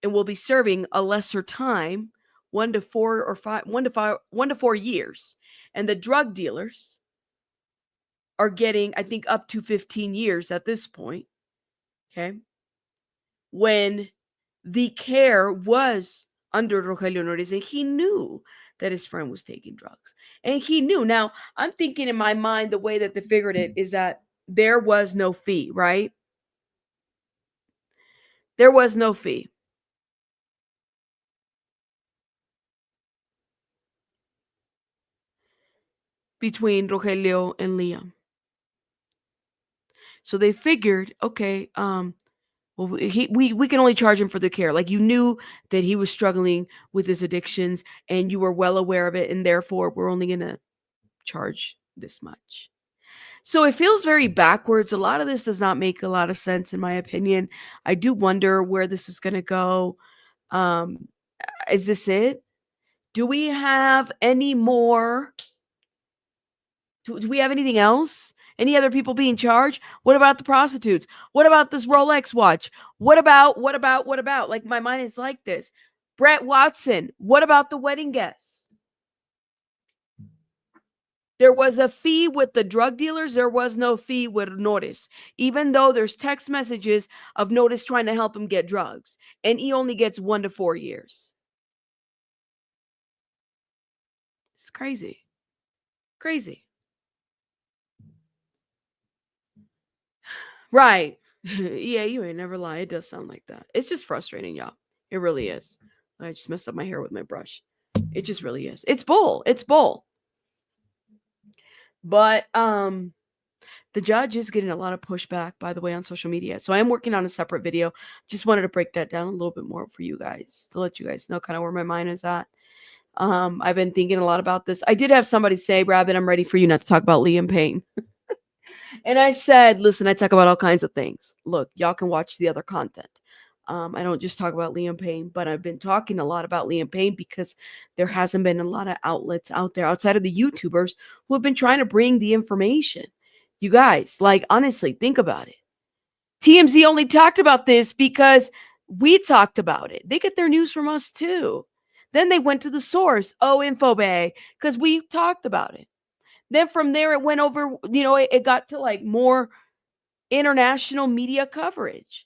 and will be serving a lesser time, 1 to 4 or 5, 1 to 4 years. And the drug dealers are getting, I think, up to 15 years at this point. Okay. When the care was under Rogelio Nores and he knew that his friend was taking drugs. And he knew. Now, I'm thinking in my mind, the way that they figured it is that there was no fee, right? There was no fee. Between Rogelio and Liam. So they figured, okay, well, we can only charge him for the care. Like, you knew that he was struggling with his addictions and you were well aware of it, and therefore we're only going to charge this much. So it feels very backwards. A lot of this does not make a lot of sense, in my opinion. I do wonder where this is going to go. Is this it? Do we have any more? Do we have anything else? Any other people being charged? What about the prostitutes? What about this Rolex watch? What about? Like, my mind is like this. Brett Watson, what about the wedding guests? There was a fee with the drug dealers. There was no fee with Nores, even though there's text messages of Nores trying to help him get drugs. And he only gets 1 to 4 years. It's crazy. Crazy. Right. Yeah, you ain't never lie. It does sound like that. It's just frustrating, y'all. It really is. I just messed up my hair with my brush. It just really is. It's bull. It's bull. But the judge is getting a lot of pushback, by the way, on social media. So I am working on a separate video. Just wanted to break that down a little bit more for you guys, to let you guys know kind of where my mind is at. I've been thinking a lot about this. I did have somebody say, Rabbit, I'm ready for you not to talk about Liam Payne. And I said, listen, I talk about all kinds of things. Look, y'all can watch the other content. I don't just talk about Liam Payne, but I've been talking a lot about Liam Payne because there hasn't been a lot of outlets out there outside of the YouTubers who have been trying to bring the information. You guys, like, honestly, think about it. TMZ only talked about this because we talked about it. They get their news from us too. Then they went to the source, Infobay, because we talked about it. Then from there, it went over, it got to like more international media coverage.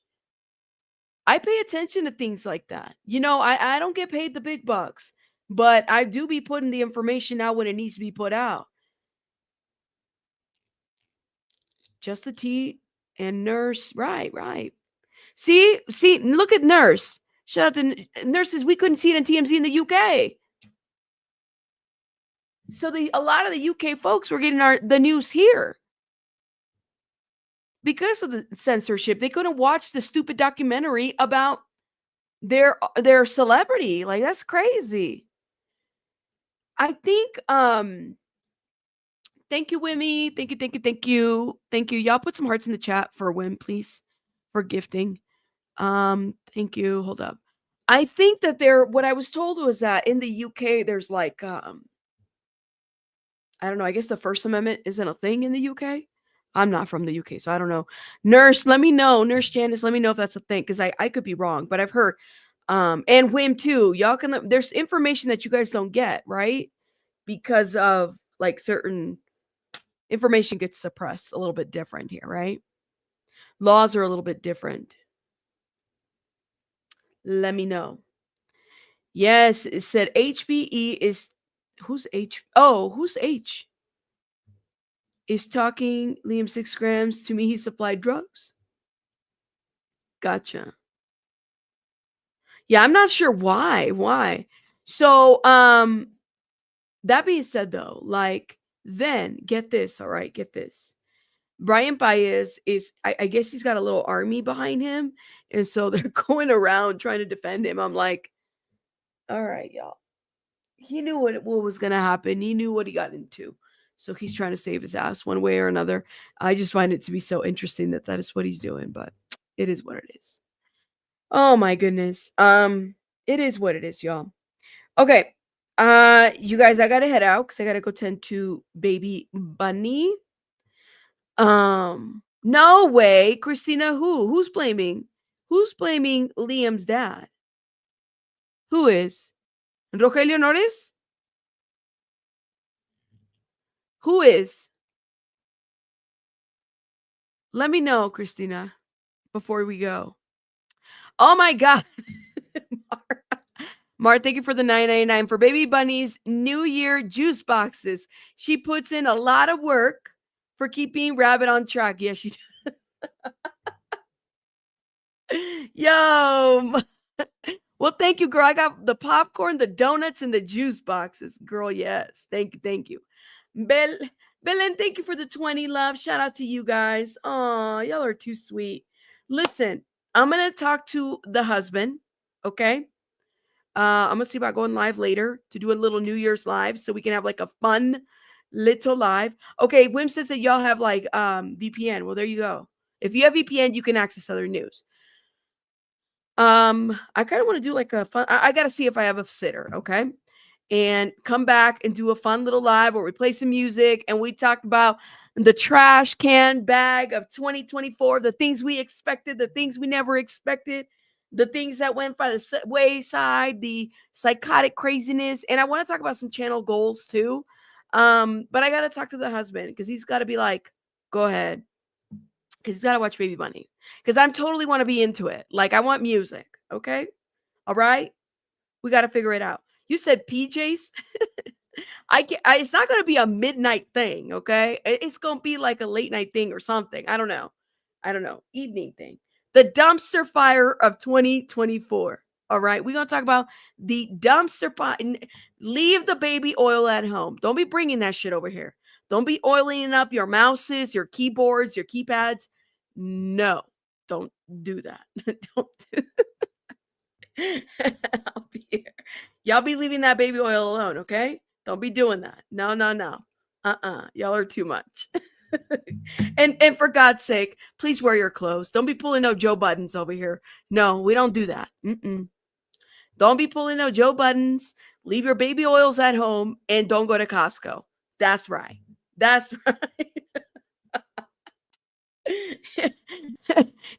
I pay attention to things like that. I don't get paid the big bucks, but I do be putting the information out when it needs to be put out. Just the tea and Nurse. Right. See, look at Nurse. Shout out to nurses. We couldn't see it in TMZ in the UK. So a lot of the UK folks were getting the news here. Because of the censorship, they couldn't watch the stupid documentary about their celebrity. Like, that's crazy. I think thank you, Wimmy. Thank you. Y'all put some hearts in the chat for Wim, please, for gifting. Thank you. Hold up. I think that what I was told was that in the UK there's like I don't know, I guess the First Amendment isn't a thing in the UK. I'm not from the UK, so I don't know. Nurse, let me know. Nurse Janice, let me know if that's a thing, because I could be wrong, but I've heard And Whim too. Y'all can, there's information that you guys don't get, right? Because of like certain information gets suppressed a little bit different here, right? Laws are a little bit different. Let me know. Yes, it said HBE is who's H? Oh, who's H? Is talking Liam 6 grams to me. He supplied drugs. Gotcha. Yeah, I'm not sure why. Why? So, that being said, though, like, then get this, all right, get this. Brian Baez is, I guess he's got a little army behind him, and so they're going around trying to defend him. I'm like, all right, y'all. He knew what was going to happen. He knew what he got into. So he's trying to save his ass one way or another. I just find it to be so interesting that that is what he's doing, but it is what it is. Oh my goodness. It is what it is, y'all. Okay. You guys, I gotta head out because I gotta go tend to baby Bunny. No way, Christina. Who's blaming? Who's blaming Liam's dad? Who is? Rogelio Norris? Who is? Let me know, Christina, before we go. Oh my God. Mar, thank you for the $9.99 for Baby Bunny's New Year juice boxes. She puts in a lot of work for keeping Rabbit on track. Yes, she does. Yo. Well, thank you, girl. I got the popcorn, the donuts, and the juice boxes. Girl, yes. Thank you. Thank you. Belen, thank you for the 20, love. Shout out to you guys. Oh, y'all are too sweet. Listen, I'm going to talk to the husband, okay? I'm going to see about going live later to do a little New Year's live so we can have like a fun little live. Okay, Wim says that y'all have like VPN. Well, there you go. If you have VPN, you can access other news. I kind of want to do like a fun, I got to see if I have a sitter, okay? And come back and do a fun little live where we play some music and we talk about the trash can bag of 2024, the things we expected, the things we never expected, the things that went by the wayside, the psychotic craziness. And I want to talk about some channel goals too. But I got to talk to the husband because he's got to be like, go ahead. Because he's got to watch Baby Bunny. Because I'm totally want to be into it. Like, I want music. Okay. All right. We got to figure it out. You said PJs. It's not going to be a midnight thing. Okay. It's going to be like a late night thing or something. I don't know. Evening thing. The dumpster fire of 2024. All right. We're going to talk about the dumpster fire. Leave the baby oil at home. Don't be bringing that shit over here. Don't be oiling up your mouses, your keyboards, your keypads. No, don't do that. Don't do I'll be here. Y'all be leaving that baby oil alone, okay? Don't be doing that. No. Y'all are too much. and for God's sake, please wear your clothes. Don't be pulling no Joe Buddens over here. No, we don't do that. Don't be pulling no Joe Buddens. Leave your baby oils at home and don't go to Costco. That's right. That's right.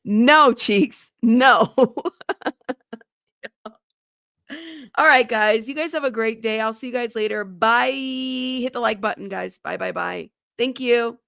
No, cheeks. No. All right, guys. You guys have a great day. I'll see you guys later. Bye. Hit the like button, guys. Bye. Thank you.